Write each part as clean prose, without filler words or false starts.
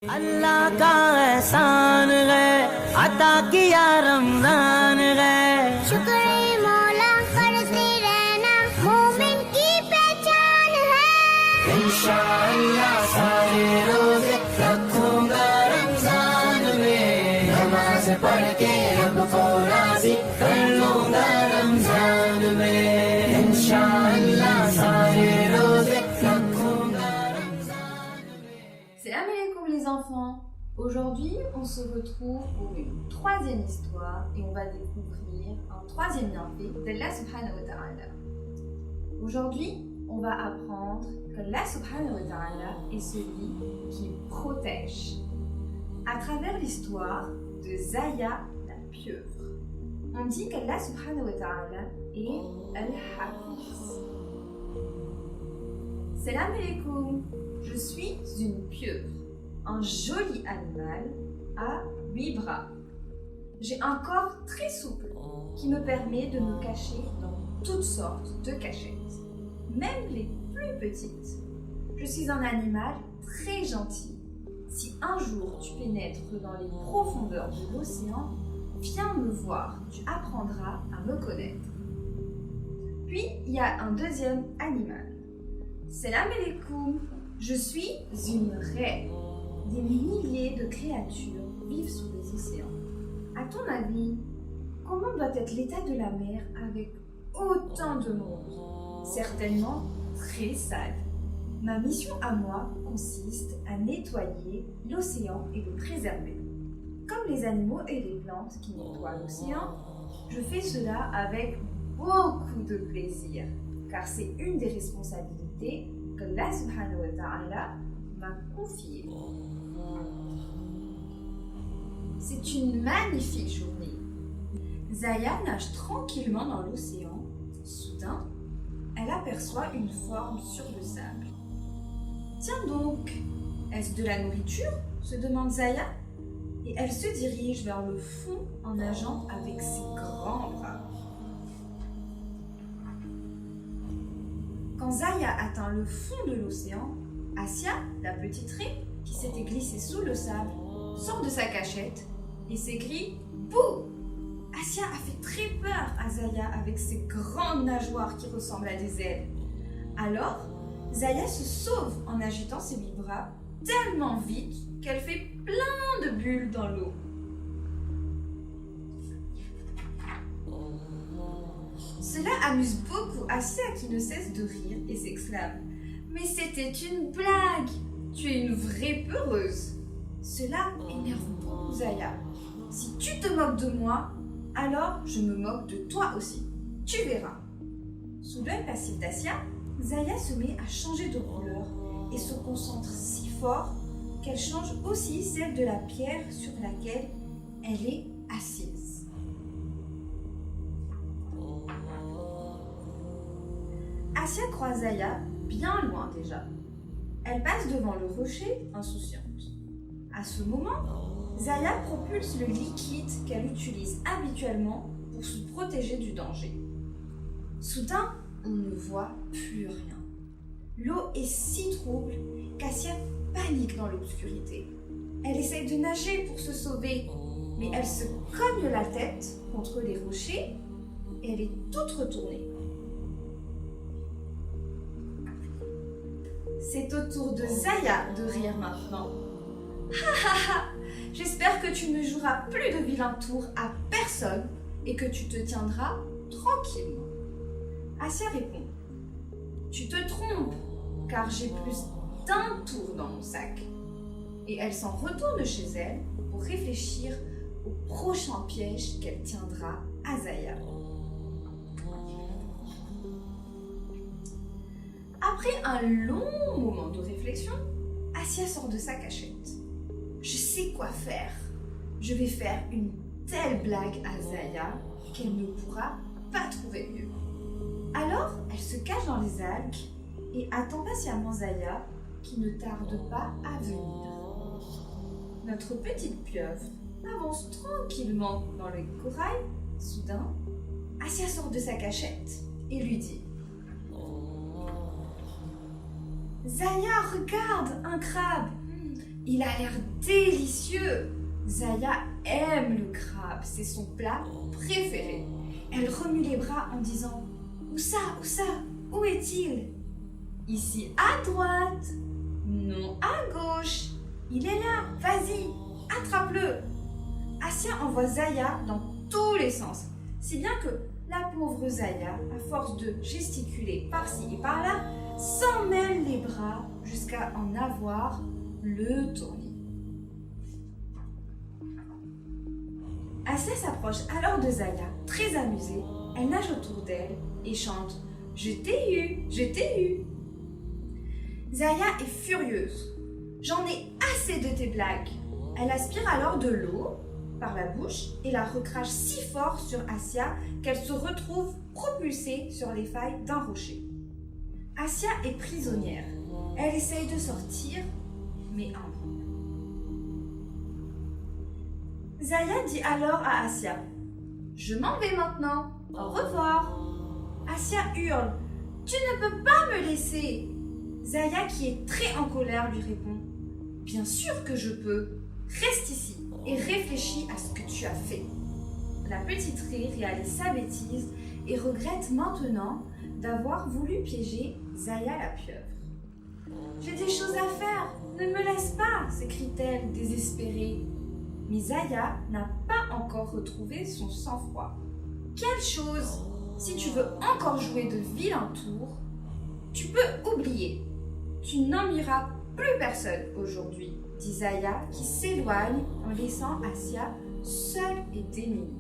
अल्लाह का एहसान है अता किया रमजान है शुक्र मौला करते रहना मोमिन की पहचान है इंशाअल्लाह सारे रोजे रखूंगा रमजान में नमाज पढ़ के रब को राजी कर लूंगा रमजान में इंशाअल्लाह सारे रोजे रखूंगा रमजान में। Salam alaikum les enfants. Aujourd'hui, on se retrouve pour une troisième histoire et on va découvrir un troisième bienfait d'Allah subhanahu wa ta'ala. Aujourd'hui, on va apprendre qu'Allah subhanahu wa ta'ala est celui qui protège. À travers l'histoire de Zaya la pieuvre, on dit qu'Allah subhanahu wa ta'ala est Al-Hafiz. Salam alaikum. Je suis une pieuvre, un joli animal à 8 bras. J'ai un corps très souple qui me permet de me cacher dans toutes sortes de cachettes, même les plus petites. Je suis un animal très gentil. Si un jour tu pénètres dans les profondeurs de l'océan, viens me voir, tu apprendras à me connaître. Puis il y a un deuxième animal. Salam alaikum. Je suis une raie. Des milliers de créatures vivent sous les océans. À ton avis, comment doit être l'état de la mer avec autant de monde? Certainement très sale. Ma mission à moi consiste à nettoyer l'océan et le préserver. Comme les animaux et les plantes qui nettoient l'océan, je fais cela avec beaucoup de plaisir, car c'est une des responsabilités que Allah subhanahu wa ta'ala m'a confiée. C'est une magnifique journée. Zaya nage tranquillement dans l'océan. Soudain, elle aperçoit une forme sur le sable. Tiens donc, est-ce de la nourriture? Se demande Zaya. Et elle se dirige vers le fond en nageant avec ses grands bras. Quand Zaya atteint le fond de l'océan, Asia, la petite raie, qui s'était glissée sous le sable, sort de sa cachette et s'écrie « Bouh !» Asia a fait très peur à Zaya avec ses grandes nageoires qui ressemblent à des ailes. Alors, Zaya se sauve en agitant ses 8 bras tellement vite qu'elle fait plein de bulles dans l'eau. Cela amuse beaucoup Asia qui ne cesse de rire et s'exclame « Mais c'était une blague! Tu es une vraie peureuse !» Cela énerve beaucoup Zaya. « Si tu te moques de moi, alors je me moque de toi aussi. Tu verras. » Sous l'œil passif d'Asia, Zaya se met à changer de couleur et se concentre si fort qu'elle change aussi celle de la pierre sur laquelle elle est assise. Asia croise Zaya bien loin déjà. Elle passe devant le rocher insouciante. À ce moment, Zaya propulse le liquide qu'elle utilise habituellement pour se protéger du danger. Soudain, on ne voit plus rien. L'eau est si trouble qu'Asia panique dans l'obscurité. Elle essaye de nager pour se sauver, mais elle se cogne la tête contre les rochers et elle est toute retournée. C'est au tour de Zaya de rire maintenant. Ha ha ha! J'espère que tu ne joueras plus de vilains tours à personne et que tu te tiendras tranquillement. Asia répond. Tu te trompes, car j'ai plus d'un tour dans mon sac. Et elle s'en retourne chez elle pour réfléchir au prochain piège qu'elle tiendra à Zaya. Après un long moment de réflexion, Asia sort de sa cachette. Je sais quoi faire. Je vais faire une telle blague à Zaya qu'elle ne pourra pas trouver mieux. Alors, elle se cache dans les algues et attend patiemment Zaya qui ne tarde pas à venir. Notre petite pieuvre avance tranquillement dans le corail. Soudain, Asia sort de sa cachette et lui dit « Zaya, regarde, un crabe! Il a l'air délicieux. Zaya aime le crabe, c'est son plat préféré. Elle remue les bras en disant « Où ça? Où est-il » ? « Ici à droite. » « Non, à gauche. » « Il est là, vas-y, attrape-le. » Assia envoie Zaya dans tous les sens, si bien que la pauvre Zaya, à force de gesticuler par-ci et par-là, s'emmêle les bras jusqu'à en avoir le tournis. Assia s'approche alors de Zaya, très amusée. Elle nage autour d'elle et chante « Je t'ai eu, je t'ai eu ». Zaya est furieuse. « J'en ai assez de tes blagues ». Elle aspire alors de l'eau par la bouche et la recrache si fort sur Assia qu'elle se retrouve propulsée sur les failles d'un rocher. Assia est prisonnière. Elle essaye de sortir, mais en vain. Zaya dit alors à Assia « Je m'en vais maintenant, au revoir ». Assia hurle « Tu ne peux pas me laisser !» Zaya, qui est très en colère, lui répond « Bien sûr que je peux, reste ici et réfléchis à ce que tu as fait. » La petite Ré réalise sa bêtise et regrette maintenant d'avoir voulu piéger Zaya la pieuvre. « J'ai des choses à faire, ne me laisse pas !» s'écrie-t-elle désespérée. Mais Zaya n'a pas encore retrouvé son sang-froid. « Quelle chose! Si tu veux encore jouer de vilains tours, tu peux oublier. Tu n'ennuieras plus personne aujourd'hui, » dit Zaya qui s'éloigne en laissant Assia seule et démunie.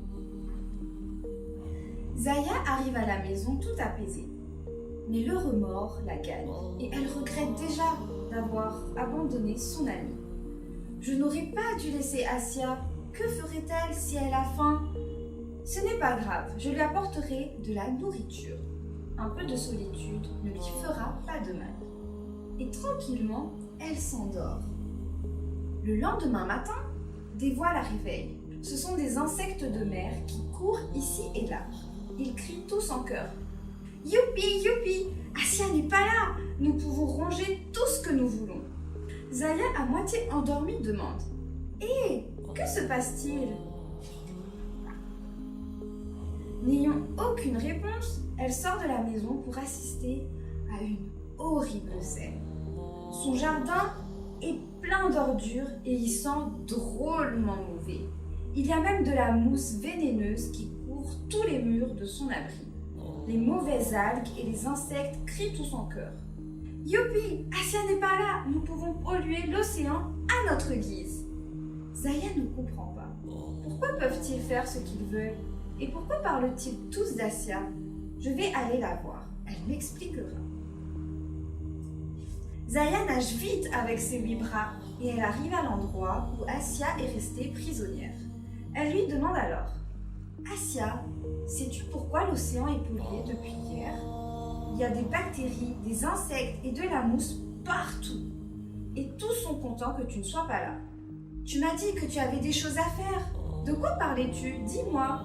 Zaya arrive à la maison tout apaisée. Mais le remords la gagne et elle regrette déjà d'avoir abandonné son amie. « Je n'aurais pas dû laisser Assia. Que ferait-elle si elle a faim ? Ce n'est pas grave, je lui apporterai de la nourriture. Un peu de solitude ne lui fera pas de mal. » Et tranquillement, elle s'endort. Le lendemain matin, des voix la réveillent. Ce sont des insectes de mer qui courent ici et là. Ils crient tous en chœur. « Youpi, youpi, Assia n'est pas là. Nous pouvons ronger tout ce que nous voulons. » Zaya, à moitié endormie, demande « Hé, que se passe-t-il » N'ayant aucune réponse, elle sort de la maison pour assister à une horrible scène. Son jardin est plein d'ordures et il sent drôlement mauvais. Il y a même de la mousse vénéneuse qui couvre tous les murs de son abri. Les mauvaises algues et les insectes crient tous en chœur. « Youpi, Assia n'est pas là, nous pouvons polluer l'océan à notre guise. » Zaya ne comprend pas. Pourquoi peuvent-ils faire ce qu'ils veulent? Et pourquoi parlent-ils tous d'Assia? Je vais aller la voir, elle m'expliquera. Zaya nage vite avec ses 8 bras et elle arrive à l'endroit où Assia est restée prisonnière. Elle lui demande alors « Assia, sais-tu pourquoi l'océan est pollué depuis hier? Il y a des bactéries, des insectes et de la mousse partout. Et tous sont contents que tu ne sois pas là. Tu m'as dit que tu avais des choses à faire. De quoi parlais-tu? Dis-moi. »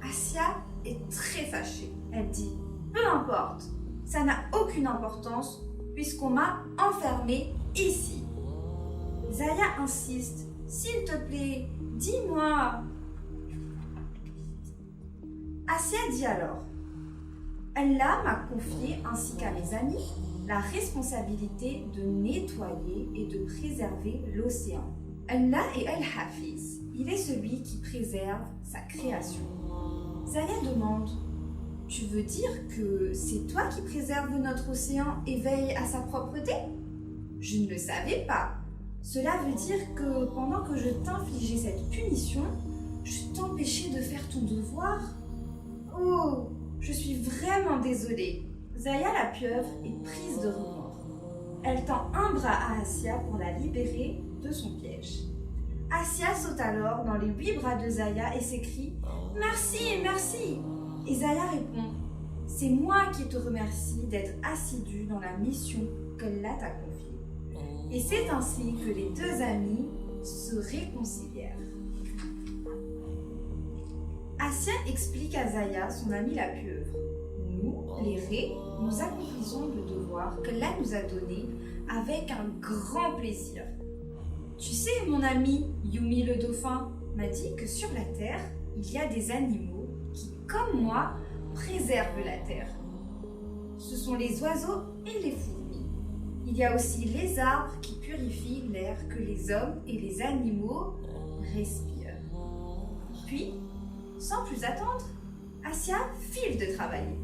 Assia est très fâchée. Elle dit « Peu importe, ça n'a aucune importance puisqu'on m'a enfermée ici. » Zaya insiste « S'il te plaît, dis-moi. » Assia dit alors « Allah m'a confié ainsi qu'à mes amis la responsabilité de nettoyer et de préserver l'océan. Allah est Al-Hafiz, il est celui qui préserve sa création. » Zaya demande « Tu veux dire que c'est toi qui préserves notre océan et veille à sa propreté ? Je ne le savais pas. Cela veut dire que pendant que je t'infligeais cette punition, je t'empêchais de faire ton devoir ? Oh, je suis vraiment désolée. » Zaya la pieuvre est prise de remords. Elle tend un bras à Assia pour la libérer de son piège. Assia saute alors dans les 8 bras de Zaya et s'écrie « Merci, merci !» Et Zaya répond « C'est moi qui te remercie d'être assidue dans la mission qu'Allah t'a confiée. » Et c'est ainsi que les 2 amis se réconcilièrent. Assia explique à Zaya son amie la pieuvre. Nous, les raies, nous accomplissons le devoir qu'Allah nous a donné avec un grand plaisir. Tu sais, mon ami Yumi le dauphin m'a dit que sur la Terre, il y a des animaux qui, comme moi, préservent la Terre. Ce sont les oiseaux et les fourmis. Il y a aussi les arbres qui purifient l'air que les hommes et les animaux respirent. Puis, sans plus attendre, Asia file de travailler.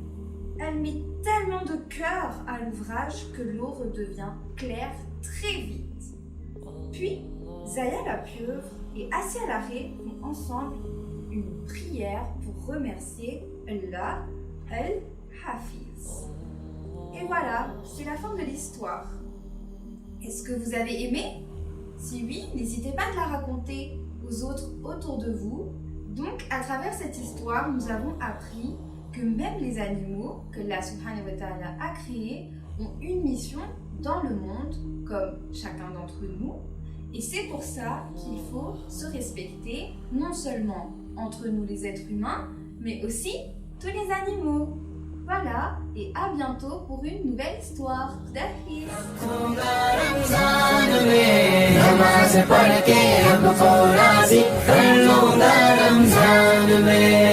Elle met tellement de cœur à l'ouvrage que l'eau redevient claire très vite. Puis, Zaya la pieuvre et Asia l'arrêt font ensemble une prière pour remercier Allah al-Hafiz. Et voilà, c'est la fin de l'histoire. Est-ce que vous avez aimé? Si oui, n'hésitez pas à la raconter aux autres autour de vous. Donc, à travers cette histoire, nous avons appris que même les animaux que Allah subhanahu wa ta'ala a créés ont une mission dans le monde, comme chacun d'entre nous. Et c'est pour ça qu'il faut se respecter, non seulement entre nous les êtres humains, mais aussi tous les animaux. Voilà, et à bientôt pour une nouvelle histoire. Khudafis. Ramzan में नमाज पढ़ के अब को राजी कर लूंगा रमजान में